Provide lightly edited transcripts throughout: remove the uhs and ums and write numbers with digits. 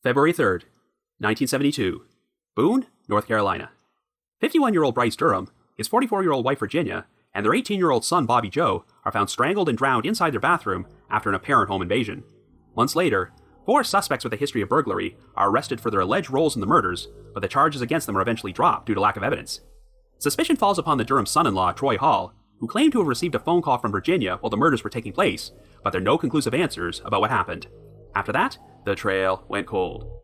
February 3rd, 1972. Boone, North Carolina. 51-year-old Bryce Durham, his 44-year-old wife Virginia, and their 18-year-old son Bobby Joe are found strangled and drowned inside their bathroom after an apparent home invasion. Months later, 4 suspects with a history of burglary are arrested for their alleged roles in the murders, but the charges against them are eventually dropped due to lack of evidence. Suspicion falls upon the Durham son-in-law, Troy Hall, who claimed to have received a phone call from Virginia while the murders were taking place, but there are no conclusive answers about what happened. After that, the trail went cold.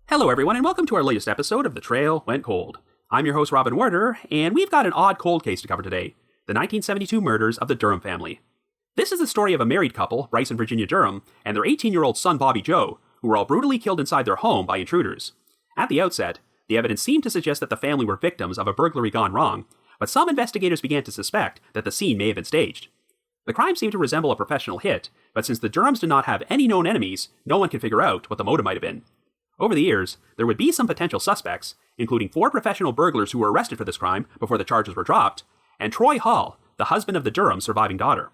Hello everyone, and welcome to our latest episode of The Trail Went Cold. I'm your host Robin Werder, and we've got an odd cold case to cover today, the 1972 murders of the Durham family. This is the story of a married couple, Bryce and Virginia Durham, and their 18-year-old son Bobby Joe, who were all brutally killed inside their home by intruders. At the outset, the evidence seemed to suggest that the family were victims of a burglary gone wrong, but some investigators began to suspect that the scene may have been staged. The crime seemed to resemble a professional hit, but since the Durhams did not have any known enemies, no one could figure out what the motive might have been. Over the years, there would be some potential suspects, including 4 professional burglars who were arrested for this crime before the charges were dropped, and Troy Hall, the husband of the Durham's surviving daughter.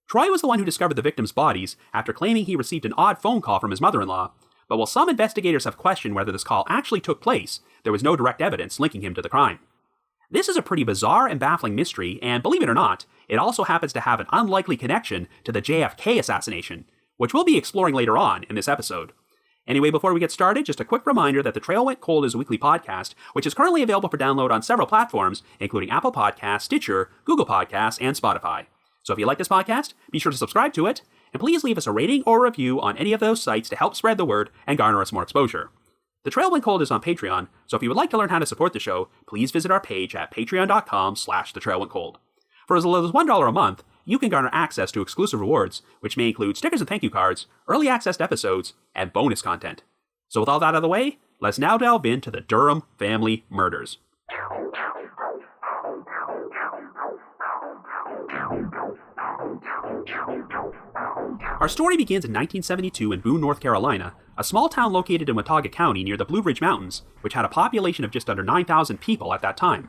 Troy was the one who discovered the victims' bodies after claiming he received an odd phone call from his mother-in-law, but while some investigators have questioned whether this call actually took place, there was no direct evidence linking him to the crime. This is a pretty bizarre and baffling mystery, and believe it or not, it also happens to have an unlikely connection to the JFK assassination, which we'll be exploring later on in this episode. Anyway, before we get started, just a quick reminder that The Trail Went Cold is a weekly podcast, which is currently available for download on several platforms, including Apple Podcasts, Stitcher, Google Podcasts, and Spotify. So if you like this podcast, be sure to subscribe to it, and please leave us a rating or review on any of those sites to help spread the word and garner us more exposure. The Trail Went Cold is on Patreon, so if you would like to learn how to support the show, please visit our page at patreon.com/thetrailwentcold. For as little as $1 a month, you can garner access to exclusive rewards, which may include stickers and thank you cards, early access to episodes, and bonus content. So with all that out of the way, let's now delve into the Durham family murders. Our story begins in 1972 in Boone, North Carolina, a small town located in Watauga County near the Blue Ridge Mountains, which had a population of just under 9,000 people at that time.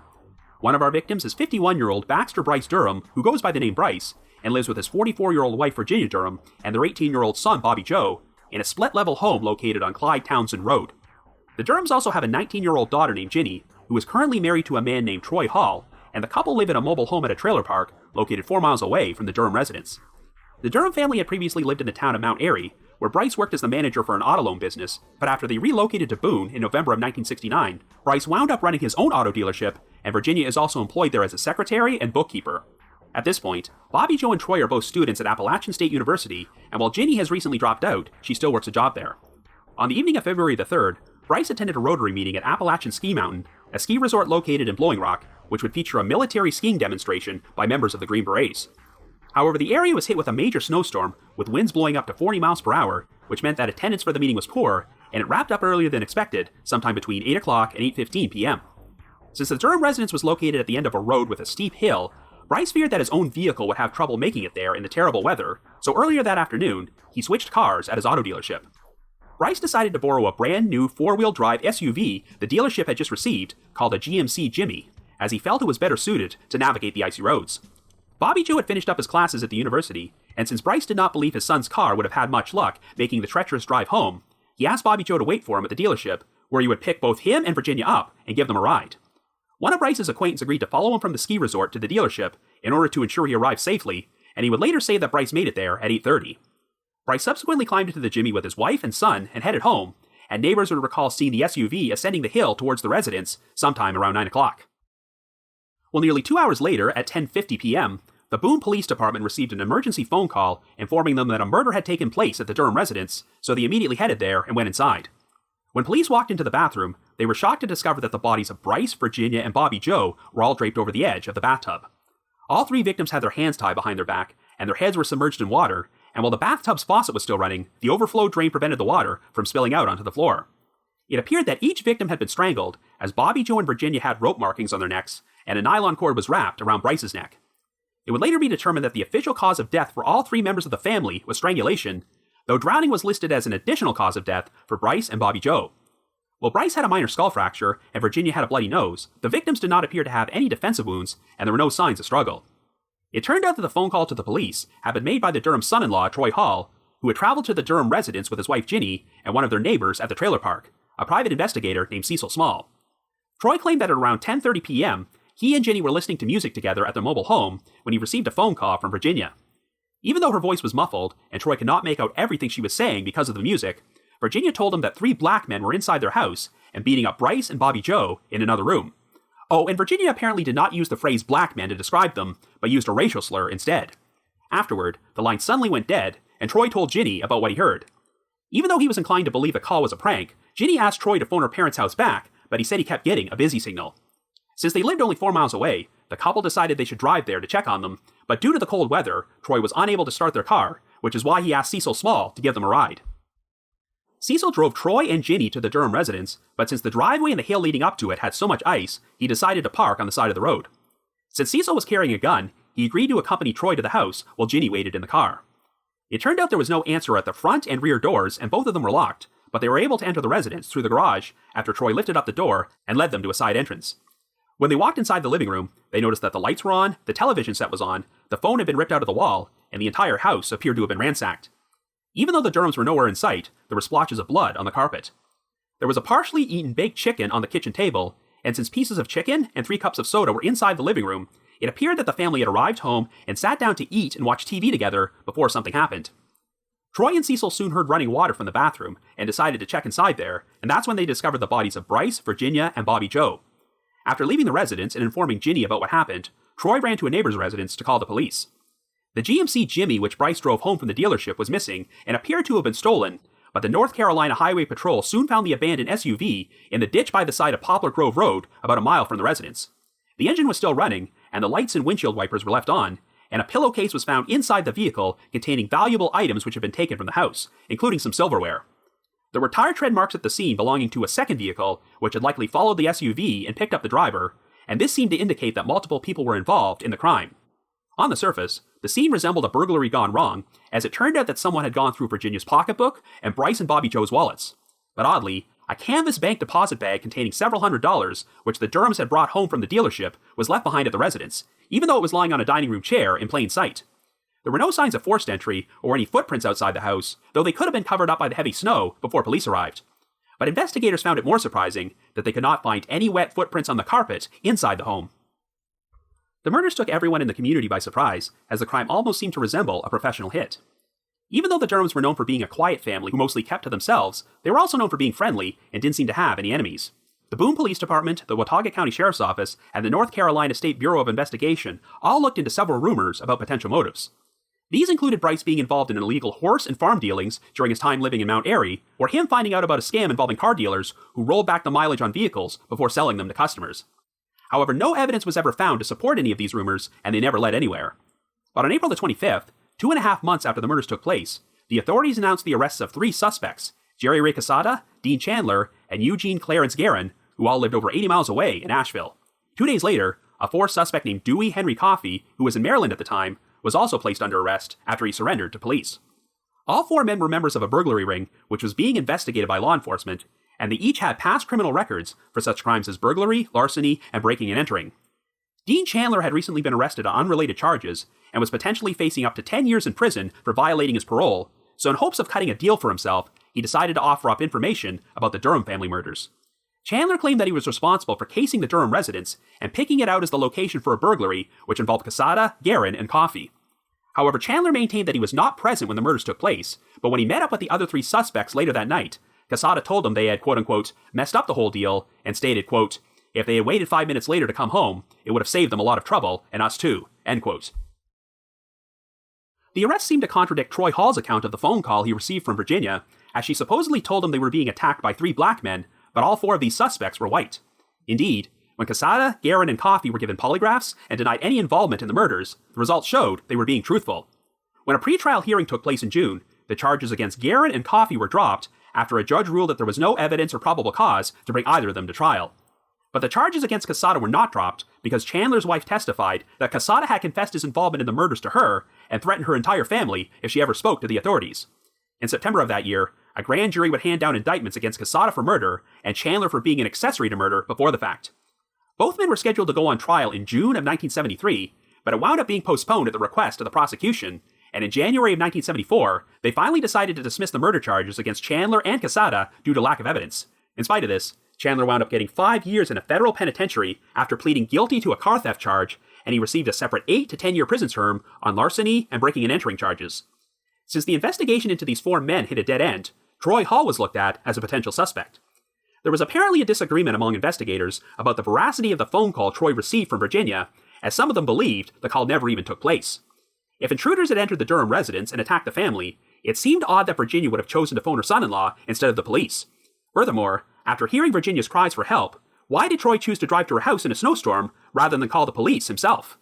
One of our victims is 51-year-old Baxter Bryce Durham, who goes by the name Bryce, and lives with his 44-year-old wife Virginia Durham and their 18-year-old son Bobby Joe in a split-level home located on Clyde Townsend Road. The Durhams also have a 19-year-old daughter named Ginny, who is currently married to a man named Troy Hall, and the couple live in a mobile home at a trailer park located 4 miles away from the Durham residence. The Durham family had previously lived in the town of Mount Airy, where Bryce worked as the manager for an auto loan business, but after they relocated to Boone in November of 1969, Bryce wound up running his own auto dealership, and Virginia is also employed there as a secretary and bookkeeper. At this point, Bobby Joe and Troy are both students at Appalachian State University, and while Ginny has recently dropped out, she still works a job there. On the evening of February the 3rd, Bryce attended a Rotary meeting at Appalachian Ski Mountain, a ski resort located in Blowing Rock, which would feature a military skiing demonstration by members of the Green Berets. However, the area was hit with a major snowstorm, with winds blowing up to 40 miles per hour, which meant that attendance for the meeting was poor, and it wrapped up earlier than expected, sometime between 8 o'clock and 8:15 p.m. Since the Durham residence was located at the end of a road with a steep hill, Bryce feared that his own vehicle would have trouble making it there in the terrible weather, so earlier that afternoon, he switched cars at his auto dealership. Bryce decided to borrow a brand new 4-wheel drive SUV the dealership had just received, called a GMC Jimmy, as he felt it was better suited to navigate the icy roads. Bobby Joe had finished up his classes at the university, and since Bryce did not believe his son's car would have had much luck making the treacherous drive home, he asked Bobby Joe to wait for him at the dealership, where he would pick both him and Virginia up and give them a ride. One of Bryce's acquaintances agreed to follow him from the ski resort to the dealership in order to ensure he arrived safely, and he would later say that Bryce made it there at 8:30. Bryce subsequently climbed into the Jimmy with his wife and son and headed home, and neighbors would recall seeing the SUV ascending the hill towards the residence sometime around 9 o'clock. Well, nearly 2 hours later, at 10:50 p.m., the Boone Police Department received an emergency phone call informing them that a murder had taken place at the Durham residence, so they immediately headed there and went inside. When police walked into the bathroom, they were shocked to discover that the bodies of Bryce, Virginia, and Bobby Joe were all draped over the edge of the bathtub. All 3 victims had their hands tied behind their back, and their heads were submerged in water, and while the bathtub's faucet was still running, the overflow drain prevented the water from spilling out onto the floor. It appeared that each victim had been strangled, as Bobby Joe and Virginia had rope markings on their necks, and a nylon cord was wrapped around Bryce's neck. It would later be determined that the official cause of death for all three members of the family was strangulation, though drowning was listed as an additional cause of death for Bryce and Bobby Joe. While Bryce had a minor skull fracture and Virginia had a bloody nose, the victims did not appear to have any defensive wounds, and there were no signs of struggle. It turned out that the phone call to the police had been made by the Durham son-in-law, Troy Hall, who had traveled to the Durham residence with his wife Ginny and one of their neighbors at the trailer park, a private investigator named Cecil Small. Troy claimed that at around 10:30 p.m., he and Ginny were listening to music together at their mobile home when he received a phone call from Virginia. Even though her voice was muffled and Troy could not make out everything she was saying because of the music, Virginia told him that 3 black men were inside their house and beating up Bryce and Bobby Joe in another room. Oh, and Virginia apparently did not use the phrase black men to describe them, but used a racial slur instead. Afterward, the line suddenly went dead, and Troy told Ginny about what he heard. Even though he was inclined to believe the call was a prank, Ginny asked Troy to phone her parents' house back, but he said he kept getting a busy signal. Since they lived only 4 miles away, the couple decided they should drive there to check on them, but due to the cold weather, Troy was unable to start their car, which is why he asked Cecil Small to give them a ride. Cecil drove Troy and Ginny to the Durham residence, but since the driveway and the hill leading up to it had so much ice, he decided to park on the side of the road. Since Cecil was carrying a gun, he agreed to accompany Troy to the house while Ginny waited in the car. It turned out there was no answer at the front and rear doors, and both of them were locked, but they were able to enter the residence through the garage after Troy lifted up the door and led them to a side entrance. When they walked inside the living room, they noticed that the lights were on, the television set was on, the phone had been ripped out of the wall, and the entire house appeared to have been ransacked. Even though the Durhams were nowhere in sight, there were splotches of blood on the carpet. There was a partially eaten baked chicken on the kitchen table, and since pieces of chicken and 3 cups of soda were inside the living room, it appeared that the family had arrived home and sat down to eat and watch TV together before something happened. Troy and Cecil soon heard running water from the bathroom and decided to check inside there, and that's when they discovered the bodies of Bryce, Virginia, and Bobby Joe. After leaving the residence and informing Ginny about what happened, Troy ran to a neighbor's residence to call the police. The GMC Jimmy which Bryce drove home from the dealership was missing and appeared to have been stolen, but the North Carolina Highway Patrol soon found the abandoned SUV in the ditch by the side of Poplar Grove Road about a mile from the residence. The engine was still running, and the lights and windshield wipers were left on, and a pillowcase was found inside the vehicle containing valuable items which had been taken from the house, including some silverware. There were tire tread marks at the scene belonging to a second vehicle, which had likely followed the SUV and picked up the driver, and this seemed to indicate that multiple people were involved in the crime. On the surface, the scene resembled a burglary gone wrong, as it turned out that someone had gone through Virginia's pocketbook and Bryce and Bobby Joe's wallets. But oddly, a canvas bank deposit bag containing several $100s, which the Durhams had brought home from the dealership, was left behind at the residence, even though it was lying on a dining room chair in plain sight. There were no signs of forced entry or any footprints outside the house, though they could have been covered up by the heavy snow before police arrived. But investigators found it more surprising that they could not find any wet footprints on the carpet inside the home. The murders took everyone in the community by surprise, as the crime almost seemed to resemble a professional hit. Even though the Durhams were known for being a quiet family who mostly kept to themselves, they were also known for being friendly and didn't seem to have any enemies. The Boone Police Department, the Watauga County Sheriff's Office, and the North Carolina State Bureau of Investigation all looked into several rumors about potential motives. These included Bryce being involved in illegal horse and farm dealings during his time living in Mount Airy, or him finding out about a scam involving car dealers who rolled back the mileage on vehicles before selling them to customers. However, no evidence was ever found to support any of these rumors, and they never led anywhere. But on April the 25th, 2.5 months after the murders took place, the authorities announced the arrests of 3 suspects, Jerry Ray Quesada, Dean Chandler, and Eugene Clarence Guerin, who all lived over 80 miles away in Asheville. 2 days later, a 4th suspect named Dewey Henry Coffey, who was in Maryland at the time, was also placed under arrest after he surrendered to police. All 4 men were members of a burglary ring, which was being investigated by law enforcement, and they each had past criminal records for such crimes as burglary, larceny, and breaking and entering. Dean Chandler had recently been arrested on unrelated charges and was potentially facing up to 10 years in prison for violating his parole, so in hopes of cutting a deal for himself, he decided to offer up information about the Durham family murders. Chandler claimed that he was responsible for casing the Durham residence and picking it out as the location for a burglary which involved Quesada, Guerin, and Coffey. However, Chandler maintained that he was not present when the murders took place, but when he met up with the other 3 suspects later that night, Quesada told them they had, quote-unquote, messed up the whole deal, and stated, quote, if they had waited 5 minutes later to come home, it would have saved them a lot of trouble, and us too, end quote. The arrest seemed to contradict Troy Hall's account of the phone call he received from Virginia, as she supposedly told him they were being attacked by 3 black men, but all 4 of these suspects were white. Indeed, when Quesada, Guerin, and Coffey were given polygraphs and denied any involvement in the murders, the results showed they were being truthful. When a pretrial hearing took place in June, the charges against Guerin and Coffey were dropped after a judge ruled that there was no evidence or probable cause to bring either of them to trial. But the charges against Quesada were not dropped because Chandler's wife testified that Quesada had confessed his involvement in the murders to her and threatened her entire family if she ever spoke to the authorities. In September of that year, a grand jury would hand down indictments against Quesada for murder and Chandler for being an accessory to murder before the fact. Both men were scheduled to go on trial in June of 1973, but it wound up being postponed at the request of the prosecution, and in January of 1974, they finally decided to dismiss the murder charges against Chandler and Quesada due to lack of evidence. In spite of this, Chandler wound up getting 5 years in a federal penitentiary after pleading guilty to a car theft charge, and he received a separate 8 to 10 year prison term on larceny and breaking and entering charges. Since the investigation into these 4 men hit a dead end, Troy Hall was looked at as a potential suspect. There was apparently a disagreement among investigators about the veracity of the phone call Troy received from Virginia, as some of them believed the call never even took place. If intruders had entered the Durham residence and attacked the family, it seemed odd that Virginia would have chosen to phone her son-in-law instead of the police. Furthermore, after hearing Virginia's cries for help, why did Troy choose to drive to her house in a snowstorm rather than call the police himself?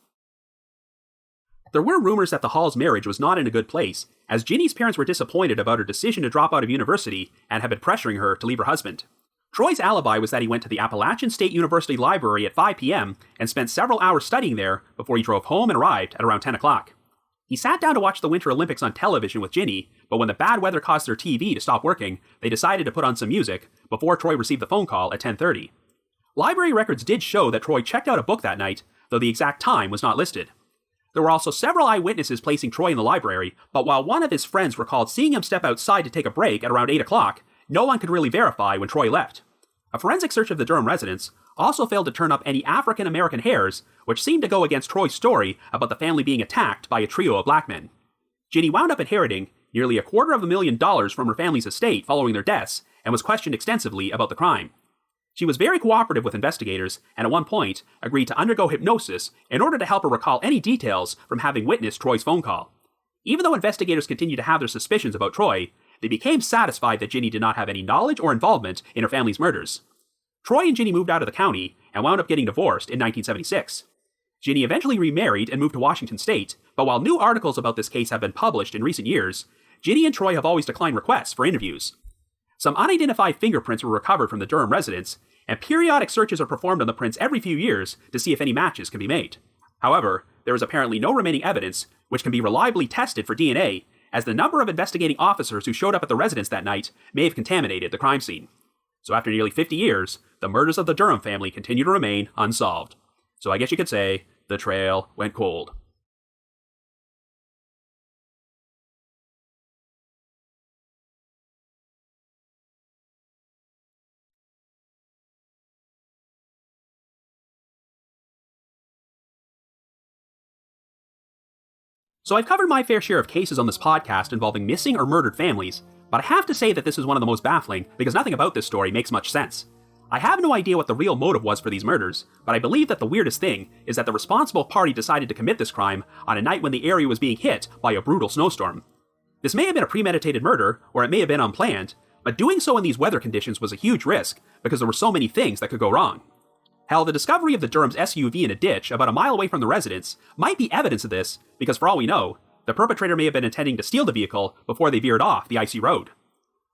There were rumors that the Hall's marriage was not in a good place, as Ginny's parents were disappointed about her decision to drop out of university and had been pressuring her to leave her husband. Troy's alibi was that he went to the Appalachian State University Library at 5 p.m. and spent several hours studying there before he drove home and arrived at around 10 o'clock. He sat down to watch the Winter Olympics on television with Ginny, but when the bad weather caused their TV to stop working, they decided to put on some music before Troy received the phone call at 10:30. Library records did show that Troy checked out a book that night, though the exact time was not listed. There were also several eyewitnesses placing Troy in the library, but while one of his friends recalled seeing him step outside to take a break at around 8 o'clock, no one could really verify when Troy left. A forensic search of the Durham residence also failed to turn up any African-American hairs, which seemed to go against Troy's story about the family being attacked by a trio of black men. Ginny wound up inheriting nearly $250,000 from her family's estate following their deaths and was questioned extensively about the crime. She was very cooperative with investigators and at one point agreed to undergo hypnosis in order to help her recall any details from having witnessed Troy's phone call. Even though investigators continued to have their suspicions about Troy, they became satisfied that Ginny did not have any knowledge or involvement in her family's murders. Troy and Ginny moved out of the county and wound up getting divorced in 1976. Ginny eventually remarried and moved to Washington State, but while new articles about this case have been published in recent years, Ginny and Troy have always declined requests for interviews. Some unidentified fingerprints were recovered from the Durham residence, and periodic searches are performed on the prints every few years to see if any matches can be made. However, there is apparently no remaining evidence which can be reliably tested for DNA, as the number of investigating officers who showed up at the residence that night may have contaminated the crime scene. So after nearly 50 years, the murders of the Durham family continue to remain unsolved. So I guess you could say, the trail went cold. So I've covered my fair share of cases on this podcast involving missing or murdered families, but I have to say that this is one of the most baffling because nothing about this story makes much sense. I have no idea what the real motive was for these murders, but I believe that the weirdest thing is that the responsible party decided to commit this crime on a night when the area was being hit by a brutal snowstorm. This may have been a premeditated murder, or it may have been unplanned, but doing so in these weather conditions was a huge risk because there were so many things that could go wrong. Hell, the discovery of the Durham's SUV in a ditch about a mile away from the residence might be evidence of this, because for all we know, the perpetrator may have been intending to steal the vehicle before they veered off the icy road.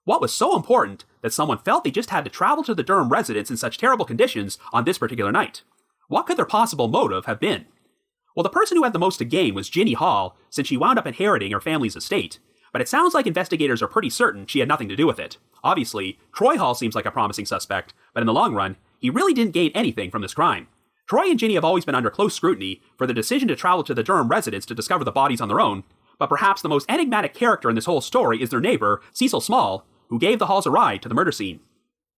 What was so important that someone felt they just had to travel to the Durham residence in such terrible conditions on this particular night? What could their possible motive have been? Well, the person who had the most to gain was Ginny Hall, since she wound up inheriting her family's estate, but it sounds like investigators are pretty certain she had nothing to do with it. Obviously, Troy Hall seems like a promising suspect, but in the long run, he really didn't gain anything from this crime. Troy and Ginny have always been under close scrutiny for the decision to travel to the Durham residence to discover the bodies on their own, but perhaps the most enigmatic character in this whole story is their neighbor, Cecil Small, who gave the Halls a ride to the murder scene.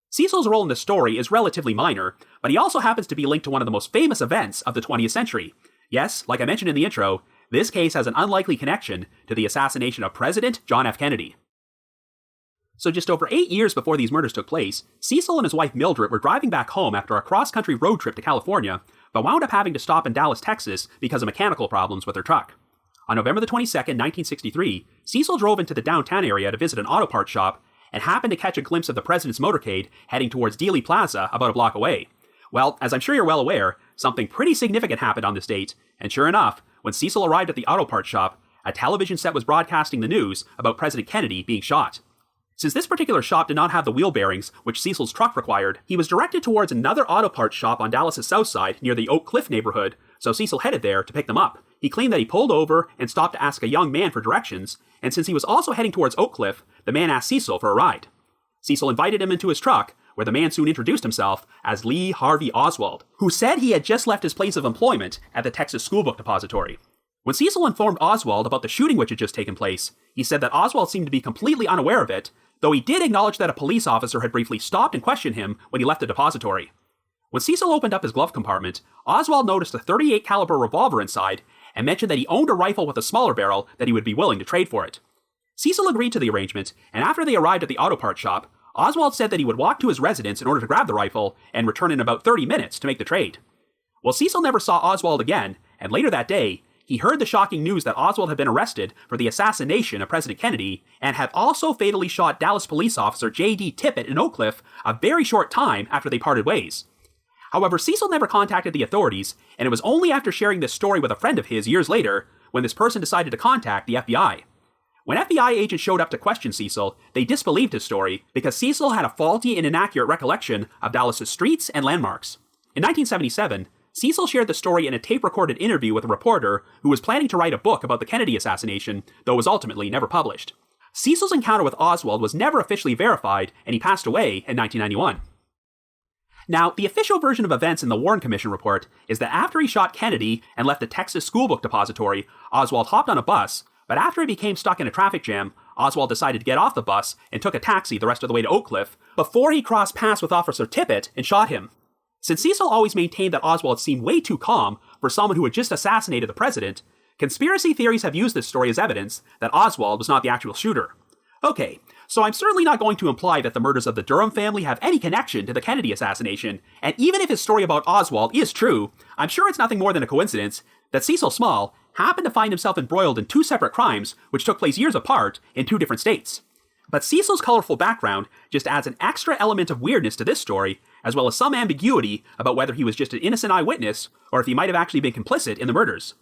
Cecil's role in this story is relatively minor, but he also happens to be linked to one of the most famous events of the 20th century. Yes, like I mentioned in the intro, this case has an unlikely connection to the assassination of President John F. Kennedy. So just over 8 years before these murders took place, Cecil and his wife Mildred were driving back home after a cross-country road trip to California, but wound up having to stop in Dallas, Texas because of mechanical problems with their truck. On November the 22nd, 1963, Cecil drove into the downtown area to visit an auto parts shop and happened to catch a glimpse of the president's motorcade heading towards Dealey Plaza about a block away. Well, as I'm sure you're well aware, something pretty significant happened on this date, and sure enough, when Cecil arrived at the auto parts shop, a television set was broadcasting the news about President Kennedy being shot. Since this particular shop did not have the wheel bearings which Cecil's truck required, he was directed towards another auto parts shop on Dallas' south side near the Oak Cliff neighborhood, so Cecil headed there to pick them up. He claimed that he pulled over and stopped to ask a young man for directions, and since he was also heading towards Oak Cliff, the man asked Cecil for a ride. Cecil invited him into his truck, where the man soon introduced himself as Lee Harvey Oswald, who said he had just left his place of employment at the Texas School Book Depository. When Cecil informed Oswald about the shooting which had just taken place, he said that Oswald seemed to be completely unaware of it, though he did acknowledge that a police officer had briefly stopped and questioned him when he left the depository. When Cecil opened up his glove compartment, Oswald noticed a .38 caliber revolver inside and mentioned that he owned a rifle with a smaller barrel that he would be willing to trade for it. Cecil agreed to the arrangement, and after they arrived at the auto parts shop, Oswald said that he would walk to his residence in order to grab the rifle and return in about 30 minutes to make the trade. Well, Cecil never saw Oswald again, and later that day, he heard the shocking news that Oswald had been arrested for the assassination of President Kennedy and had also fatally shot Dallas police officer J.D. Tippit in Oak Cliff a very short time after they parted ways. However, Cecil never contacted the authorities, and it was only after sharing this story with a friend of his years later when this person decided to contact the FBI. When FBI agents showed up to question Cecil, they disbelieved his story because Cecil had a faulty and inaccurate recollection of Dallas' streets and landmarks. In 1977, Cecil shared the story in a tape-recorded interview with a reporter who was planning to write a book about the Kennedy assassination, though it was ultimately never published. Cecil's encounter with Oswald was never officially verified, and he passed away in 1991. Now, the official version of events in the Warren Commission report is that after he shot Kennedy and left the Texas School Book Depository, Oswald hopped on a bus, but after he became stuck in a traffic jam, Oswald decided to get off the bus and took a taxi the rest of the way to Oak Cliff before he crossed paths with Officer Tippit and shot him. Since Cecil always maintained that Oswald seemed way too calm for someone who had just assassinated the president, conspiracy theories have used this story as evidence that Oswald was not the actual shooter. Okay, so I'm certainly not going to imply that the murders of the Durham family have any connection to the Kennedy assassination, and even if his story about Oswald is true, I'm sure it's nothing more than a coincidence that Cecil Small happened to find himself embroiled in two separate crimes which took place years apart in two different states. But Cecil's colorful background just adds an extra element of weirdness to this story, as well as some ambiguity about whether he was just an innocent eyewitness or if he might have actually been complicit in the murders.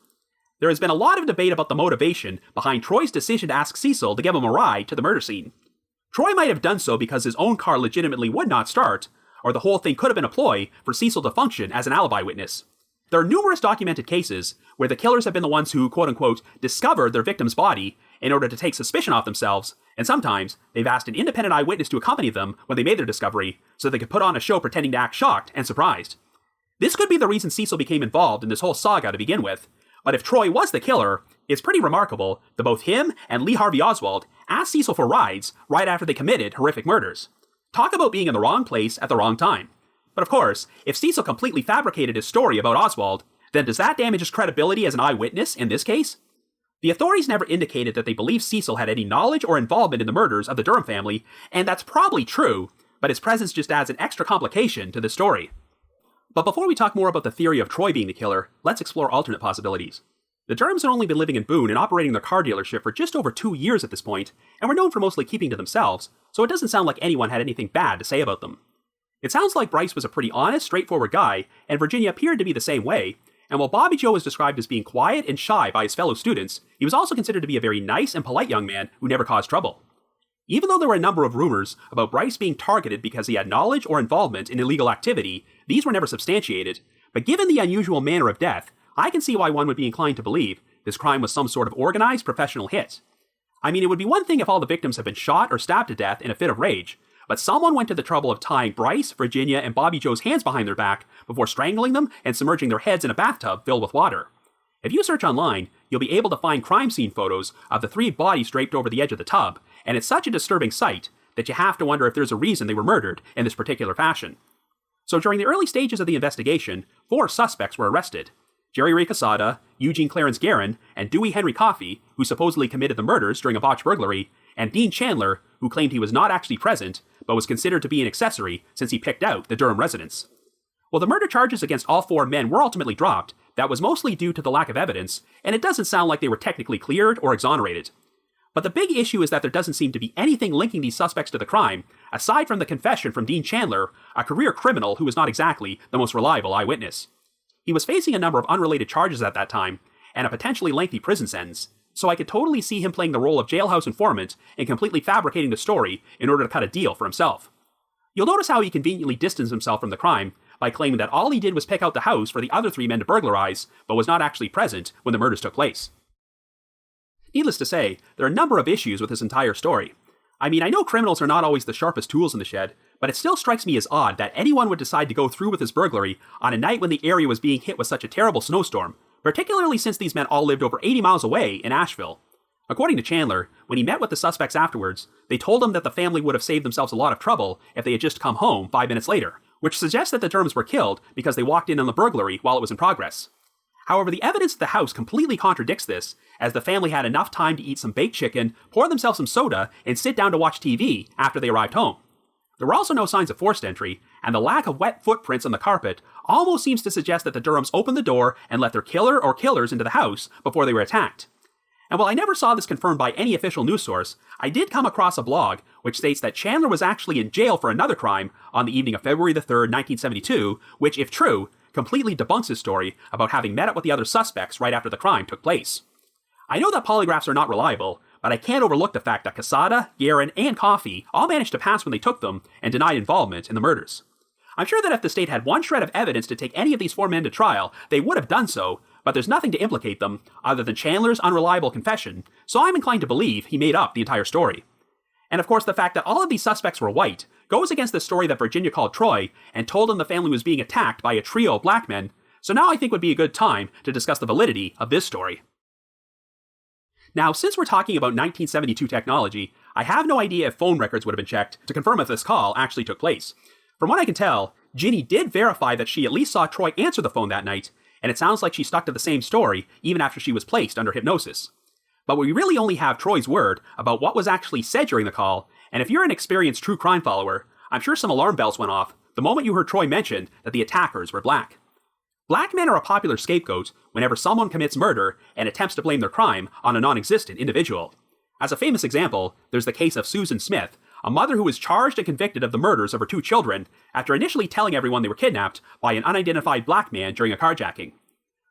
There has been a lot of debate about the motivation behind Troy's decision to ask Cecil to give him a ride to the murder scene. Troy might have done so because his own car legitimately would not start, or the whole thing could have been a ploy for Cecil to function as an alibi witness. There are numerous documented cases where the killers have been the ones who, quote-unquote, discovered their victim's body in order to take suspicion off themselves, and sometimes they've asked an independent eyewitness to accompany them when they made their discovery so they could put on a show pretending to act shocked and surprised. This could be the reason Cecil became involved in this whole saga to begin with, but if Troy was the killer, it's pretty remarkable that both him and Lee Harvey Oswald asked Cecil for rides right after they committed horrific murders. Talk about being in the wrong place at the wrong time. But of course, if Cecil completely fabricated his story about Oswald, then does that damage his credibility as an eyewitness in this case? The authorities never indicated that they believed Cecil had any knowledge or involvement in the murders of the Durham family, and that's probably true, but his presence just adds an extra complication to this story. But before we talk more about the theory of Troy being the killer, let's explore alternate possibilities. The Durhams had only been living in Boone and operating their car dealership for just over 2 years at this point, and were known for mostly keeping to themselves, so it doesn't sound like anyone had anything bad to say about them. It sounds like Bryce was a pretty honest, straightforward guy, and Virginia appeared to be the same way, and while Bobby Joe was described as being quiet and shy by his fellow students, he was also considered to be a very nice and polite young man who never caused trouble. Even though there were a number of rumors about Bryce being targeted because he had knowledge or involvement in illegal activity, these were never substantiated, but given the unusual manner of death, I can see why one would be inclined to believe this crime was some sort of organized professional hit. I mean, it would be one thing if all the victims had been shot or stabbed to death in a fit of rage, but someone went to the trouble of tying Bryce, Virginia, and Bobby Joe's hands behind their back before strangling them and submerging their heads in a bathtub filled with water. If you search online, you'll be able to find crime scene photos of the 3 bodies draped over the edge of the tub, and it's such a disturbing sight that you have to wonder if there's a reason they were murdered in this particular fashion. So during the early stages of the investigation, 4 suspects were arrested. Jerry Ray Quesada, Eugene Clarence Guerin, and Dewey Henry Coffey, who supposedly committed the murders during a botched burglary, and Dean Chandler, who claimed he was not actually present, but was considered to be an accessory since he picked out the Durham residence. While the murder charges against all 4 men were ultimately dropped, that was mostly due to the lack of evidence, and it doesn't sound like they were technically cleared or exonerated. But the big issue is that there doesn't seem to be anything linking these suspects to the crime, aside from the confession from Dean Chandler, a career criminal who was not exactly the most reliable eyewitness. He was facing a number of unrelated charges at that time, and a potentially lengthy prison sentence, so I could totally see him playing the role of jailhouse informant and completely fabricating the story in order to cut a deal for himself. You'll notice how he conveniently distanced himself from the crime by claiming that all he did was pick out the house for the other 3 men to burglarize, but was not actually present when the murders took place. Needless to say, there are a number of issues with this entire story. I mean, I know criminals are not always the sharpest tools in the shed, but it still strikes me as odd that anyone would decide to go through with this burglary on a night when the area was being hit with such a terrible snowstorm, particularly since these men all lived over 80 miles away in Asheville. According to Chandler, when he met with the suspects afterwards, they told him that the family would have saved themselves a lot of trouble if they had just come home 5 minutes later, which suggests that the Durhams were killed because they walked in on the burglary while it was in progress. However, the evidence at the house completely contradicts this, as the family had enough time to eat some baked chicken, pour themselves some soda, and sit down to watch TV after they arrived home. There were also no signs of forced entry, and the lack of wet footprints on the carpet almost seems to suggest that the Durhams opened the door and let their killer or killers into the house before they were attacked. And while I never saw this confirmed by any official news source, I did come across a blog which states that Chandler was actually in jail for another crime on the evening of February the 3rd, 1972, which, if true, completely debunks his story about having met up with the other suspects right after the crime took place. I know that polygraphs are not reliable, but I can't overlook the fact that Quesada, Guerin, and Coffey all managed to pass when they took them and denied involvement in the murders. I'm sure that if the state had one shred of evidence to take any of these 4 men to trial, they would have done so, but there's nothing to implicate them other than Chandler's unreliable confession, so I'm inclined to believe he made up the entire story. And of course, the fact that all of these suspects were white goes against the story that Virginia called Troy and told him the family was being attacked by a trio of black men, so now I think would be a good time to discuss the validity of this story. Now, since we're talking about 1972 technology, I have no idea if phone records would have been checked to confirm if this call actually took place. From what I can tell, Ginny did verify that she at least saw Troy answer the phone that night, and it sounds like she stuck to the same story even after she was placed under hypnosis. But we really only have Troy's word about what was actually said during the call, and if you're an experienced true crime follower, I'm sure some alarm bells went off the moment you heard Troy mention that the attackers were black. Black men are a popular scapegoat whenever someone commits murder and attempts to blame their crime on a non-existent individual. As a famous example, there's the case of Susan Smith, a mother who was charged and convicted of the murders of her 2 children after initially telling everyone they were kidnapped by an unidentified black man during a carjacking.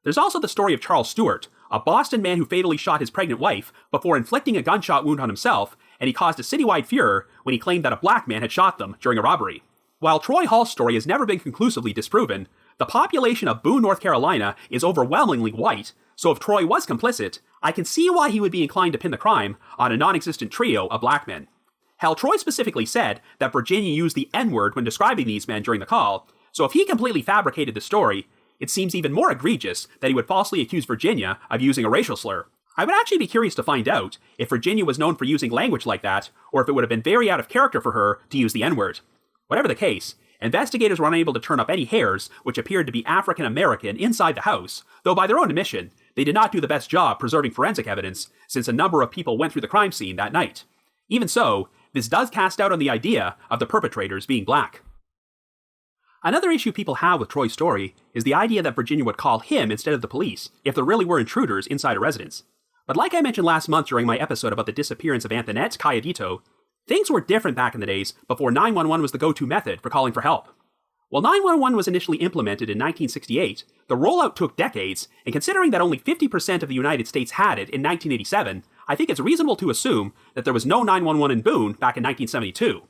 There's also the story of Charles Stewart, a Boston man who fatally shot his pregnant wife before inflicting a gunshot wound on himself, and he caused a citywide furor when he claimed that a black man had shot them during a robbery. While Troy Hall's story has never been conclusively disproven, the population of Boone, North Carolina is overwhelmingly white, so if Troy was complicit, I can see why he would be inclined to pin the crime on a non-existent trio of black men. Hell, Troy specifically said that Virginia used the N-word when describing these men during the call, so if he completely fabricated the story, it seems even more egregious that he would falsely accuse Virginia of using a racial slur. I would actually be curious to find out if Virginia was known for using language like that, or if it would have been very out of character for her to use the N-word. Whatever the case, investigators were unable to turn up any hairs which appeared to be African American inside the house, though by their own admission, they did not do the best job preserving forensic evidence since a number of people went through the crime scene that night. Even so, this does cast doubt on the idea of the perpetrators being black. Another issue people have with Troy's story is the idea that Virginia would call him instead of the police if there really were intruders inside a residence. But like I mentioned last month during my episode about the disappearance of Antoinette Cayadito, things were different back in the days before 911 was the go-to method for calling for help. While 911 was initially implemented in 1968, the rollout took decades, and considering that only 50% of the United States had it in 1987, I think it's reasonable to assume that there was no 911 in Boone back in 1972.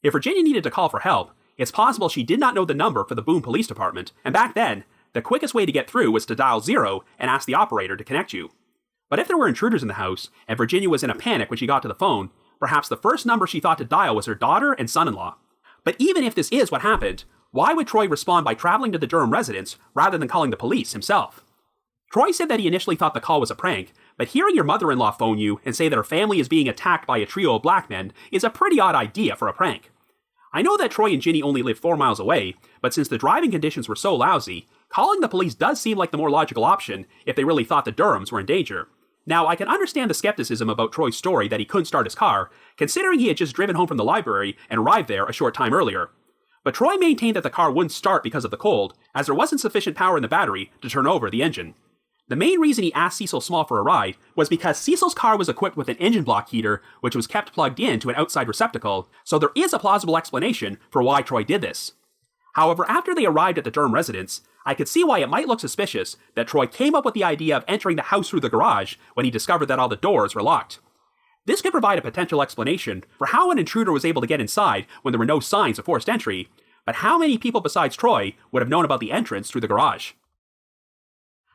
If Virginia needed to call for help, it's possible she did not know the number for the Boone Police Department, and back then, the quickest way to get through was to dial 0 and ask the operator to connect you. But if there were intruders in the house, and Virginia was in a panic when she got to the phone, perhaps the first number she thought to dial was her daughter and son-in-law. But even if this is what happened, why would Troy respond by traveling to the Durham residence rather than calling the police himself? Troy said that he initially thought the call was a prank, but hearing your mother-in-law phone you and say that her family is being attacked by a trio of black men is a pretty odd idea for a prank. I know that Troy and Ginny only live 4 miles away, but since the driving conditions were so lousy, calling the police does seem like the more logical option if they really thought the Durhams were in danger. Now, I can understand the skepticism about Troy's story that he couldn't start his car, considering he had just driven home from the library and arrived there a short time earlier. But Troy maintained that the car wouldn't start because of the cold, as there wasn't sufficient power in the battery to turn over the engine. The main reason he asked Cecil Small for a ride was because Cecil's car was equipped with an engine block heater, which was kept plugged in to an outside receptacle, so there is a plausible explanation for why Troy did this. However, after they arrived at the Durham residence, I could see why it might look suspicious that Troy came up with the idea of entering the house through the garage when he discovered that all the doors were locked. This could provide a potential explanation for how an intruder was able to get inside when there were no signs of forced entry, but how many people besides Troy would have known about the entrance through the garage?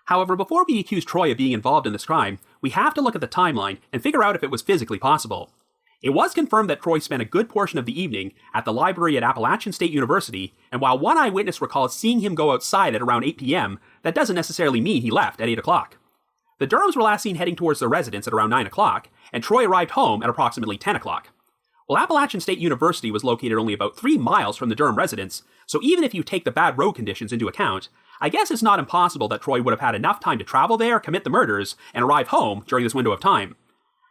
However, before we accuse Troy of being involved in this crime, we have to look at the timeline and figure out if it was physically possible. It was confirmed that Troy spent a good portion of the evening at the library at Appalachian State University, and while one eyewitness recalls seeing him go outside at around 8 p.m., that doesn't necessarily mean he left at 8 o'clock. The Durhams were last seen heading towards their residence at around 9 o'clock, and Troy arrived home at approximately 10 o'clock. Well, Appalachian State University was located only about 3 miles from the Durham residence, so even if you take the bad road conditions into account, I guess it's not impossible that Troy would have had enough time to travel there, commit the murders, and arrive home during this window of time.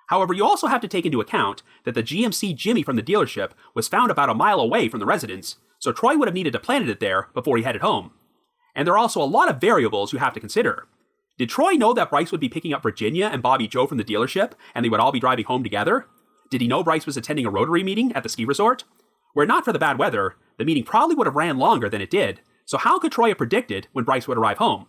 However, you also have to take into account that the GMC Jimmy from the dealership was found about a mile away from the residence, so Troy would have needed to plant it there before he headed home. And there are also a lot of variables you have to consider. Did Troy know that Bryce would be picking up Virginia and Bobby Joe from the dealership, and they would all be driving home together? Did he know Bryce was attending a Rotary meeting at the ski resort? Were it not for the bad weather, the meeting probably would have ran longer than it did, so how could Troy have predicted when Bryce would arrive home?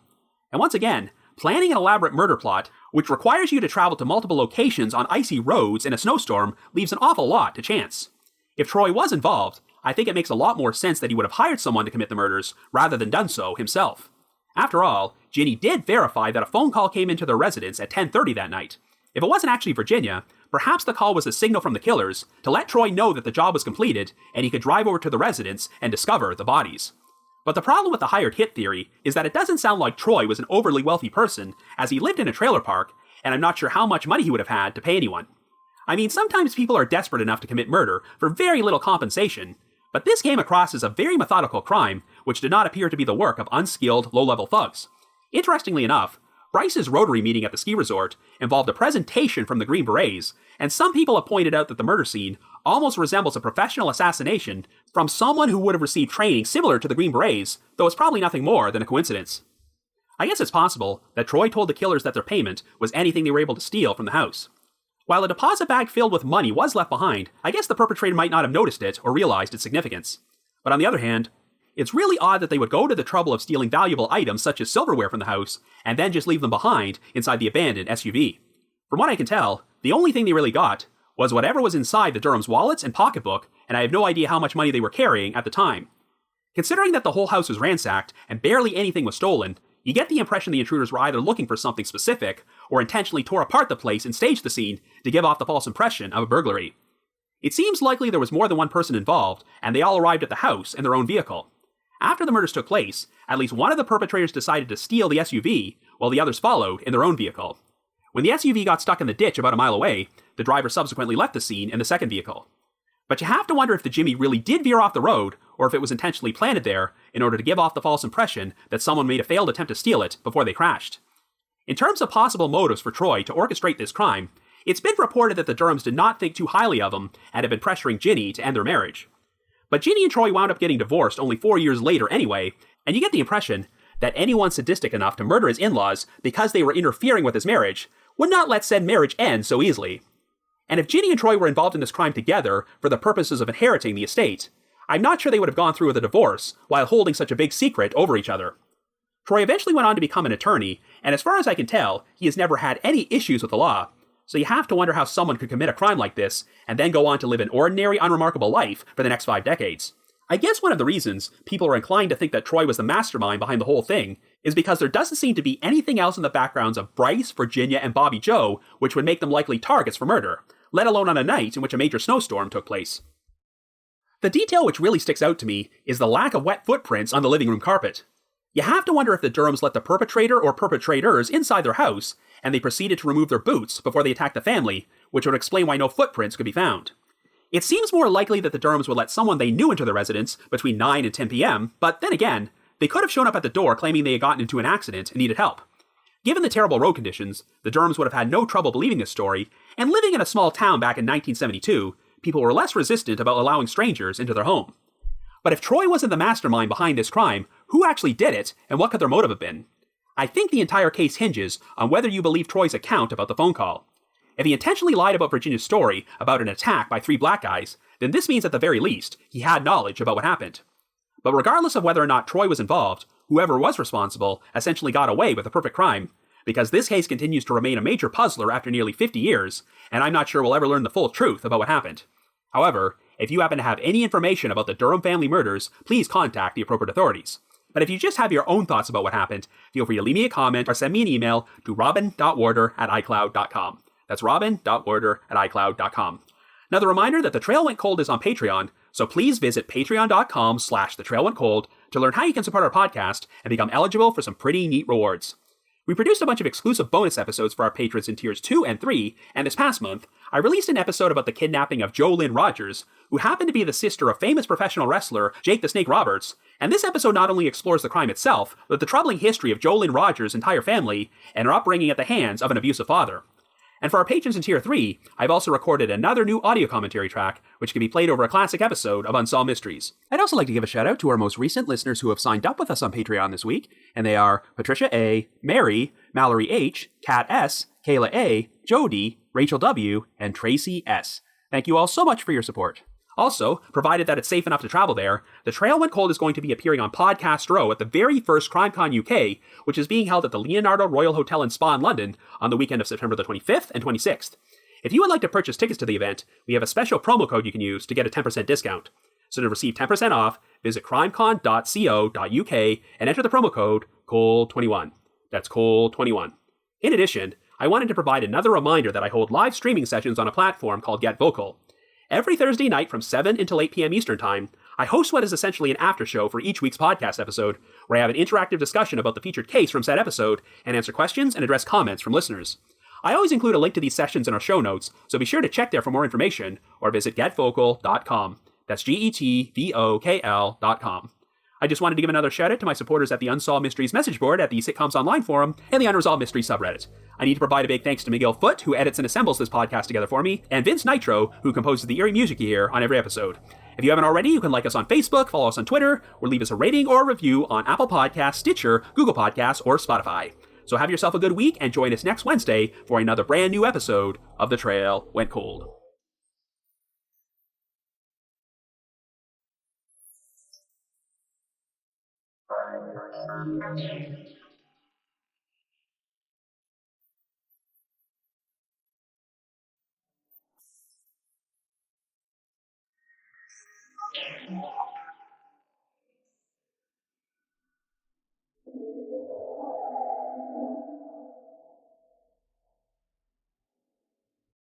And once again, planning an elaborate murder plot, which requires you to travel to multiple locations on icy roads in a snowstorm, leaves an awful lot to chance. If Troy was involved, I think it makes a lot more sense that he would have hired someone to commit the murders rather than done so himself. After all, Ginny did verify that a phone call came into their residence at 10:30 that night. If it wasn't actually Virginia, perhaps the call was a signal from the killers to let Troy know that the job was completed and he could drive over to the residence and discover the bodies. But the problem with the hired hit theory is that it doesn't sound like Troy was an overly wealthy person, as he lived in a trailer park, and I'm not sure how much money he would have had to pay anyone. I mean, sometimes people are desperate enough to commit murder for very little compensation, but this came across as a very methodical crime, which did not appear to be the work of unskilled, low-level thugs. Interestingly enough, Bryce's Rotary meeting at the ski resort involved a presentation from the Green Berets, and some people have pointed out that the murder scene almost resembles a professional assassination from someone who would have received training similar to the Green Berets, though it's probably nothing more than a coincidence. I guess it's possible that Troy told the killers that their payment was anything they were able to steal from the house. While a deposit bag filled with money was left behind, I guess the perpetrator might not have noticed it or realized its significance. But on the other hand, it's really odd that they would go to the trouble of stealing valuable items such as silverware from the house, and then just leave them behind inside the abandoned SUV. From what I can tell, the only thing they really got was whatever was inside the Durham's wallets and pocketbook, and I have no idea how much money they were carrying at the time. Considering that the whole house was ransacked and barely anything was stolen, you get the impression the intruders were either looking for something specific or intentionally tore apart the place and staged the scene to give off the false impression of a burglary. It seems likely there was more than one person involved, and they all arrived at the house in their own vehicle. After the murders took place, at least one of the perpetrators decided to steal the SUV, while the others followed in their own vehicle. When the SUV got stuck in the ditch about a mile away, the driver subsequently left the scene in the second vehicle. But you have to wonder if the Jimmy really did veer off the road, or if it was intentionally planted there in order to give off the false impression that someone made a failed attempt to steal it before they crashed. In terms of possible motives for Troy to orchestrate this crime, it's been reported that the Durhams did not think too highly of him and had been pressuring Ginny to end their marriage. But Ginny and Troy wound up getting divorced only 4 years later anyway, and you get the impression that anyone sadistic enough to murder his in-laws because they were interfering with his marriage would not let said marriage end so easily. And if Ginny and Troy were involved in this crime together for the purposes of inheriting the estate, I'm not sure they would have gone through with a divorce while holding such a big secret over each other. Troy eventually went on to become an attorney, and as far as I can tell, he has never had any issues with the law, so you have to wonder how someone could commit a crime like this and then go on to live an ordinary, unremarkable life for the next 5 decades. I guess one of the reasons people are inclined to think that Troy was the mastermind behind the whole thing is because there doesn't seem to be anything else in the backgrounds of Bryce, Virginia, and Bobby Joe which would make them likely targets for murder, let alone on a night in which a major snowstorm took place. The detail which really sticks out to me is the lack of wet footprints on the living room carpet. You have to wonder if the Durhams let the perpetrator or perpetrators inside their house, and they proceeded to remove their boots before they attacked the family, which would explain why no footprints could be found. It seems more likely that the Durhams would let someone they knew into their residence between 9 and 10 p.m., but then again, they could have shown up at the door claiming they had gotten into an accident and needed help. Given the terrible road conditions, the Durhams would have had no trouble believing this story, and living in a small town back in 1972, people were less resistant about allowing strangers into their home. But if Troy wasn't the mastermind behind this crime, who actually did it, and what could their motive have been? I think the entire case hinges on whether you believe Troy's account about the phone call. If he intentionally lied about Virginia's story about an attack by 3 black guys, then this means at the very least, he had knowledge about what happened. But regardless of whether or not Troy was involved, whoever was responsible essentially got away with a perfect crime, because this case continues to remain a major puzzler after nearly 50 years, and I'm not sure we'll ever learn the full truth about what happened. However, if you happen to have any information about the Durham family murders, please contact the appropriate authorities. But if you just have your own thoughts about what happened, feel free to leave me a comment or send me an email to robin.warder@icloud.com. That's robin.warder@icloud.com. Another reminder that The Trail Went Cold is on Patreon, so please visit patreon.com/thetrailwentcold to learn how you can support our podcast and become eligible for some pretty neat rewards. We produced a bunch of exclusive bonus episodes for our patrons in tiers 2 and 3, and this past month, I released an episode about the kidnapping of Jolynn Rogers, who happened to be the sister of famous professional wrestler Jake the Snake Roberts, and this episode not only explores the crime itself, but the troubling history of Jolynn Rogers' entire family and her upbringing at the hands of an abusive father. And for our patrons in Tier 3, I've also recorded another new audio commentary track, which can be played over a classic episode of Unsolved Mysteries. I'd also like to give a shout out to our most recent listeners who have signed up with us on Patreon this week, and they are Patricia A., Mary, Mallory H., Kat S., Kayla A., Jody, Rachel W., and Tracy S. Thank you all so much for your support. Also, provided that it's safe enough to travel there, The Trail Went Cold is going to be appearing on Podcast Row at the very first CrimeCon UK, which is being held at the Leonardo Royal Hotel and Spa in London on the weekend of September the 25th and 26th. If you would like to purchase tickets to the event, we have a special promo code you can use to get a 10% discount. So to receive 10% off, visit crimecon.co.uk and enter the promo code COLD21. That's COLD21. In addition, I wanted to provide another reminder that I hold live streaming sessions on a platform called Get Vocal. Every Thursday night from 7 until 8 p.m. Eastern Time, I host what is essentially an after show for each week's podcast episode, where I have an interactive discussion about the featured case from said episode and answer questions and address comments from listeners. I always include a link to these sessions in our show notes, so be sure to check there for more information or visit getvocal.com. That's GETVOKL.com. I just wanted to give another shout out to my supporters at the Unsolved Mysteries message board at the Sitcoms Online forum and the Unresolved Mysteries subreddit. I need to provide a big thanks to Miguel Foote, who edits and assembles this podcast together for me, and Vince Nitro, who composes the eerie music you hear on every episode. If you haven't already, you can like us on Facebook, follow us on Twitter, or leave us a rating or a review on Apple Podcasts, Stitcher, Google Podcasts, or Spotify. So have yourself a good week and join us next Wednesday for another brand new episode of The Trail Went Cold.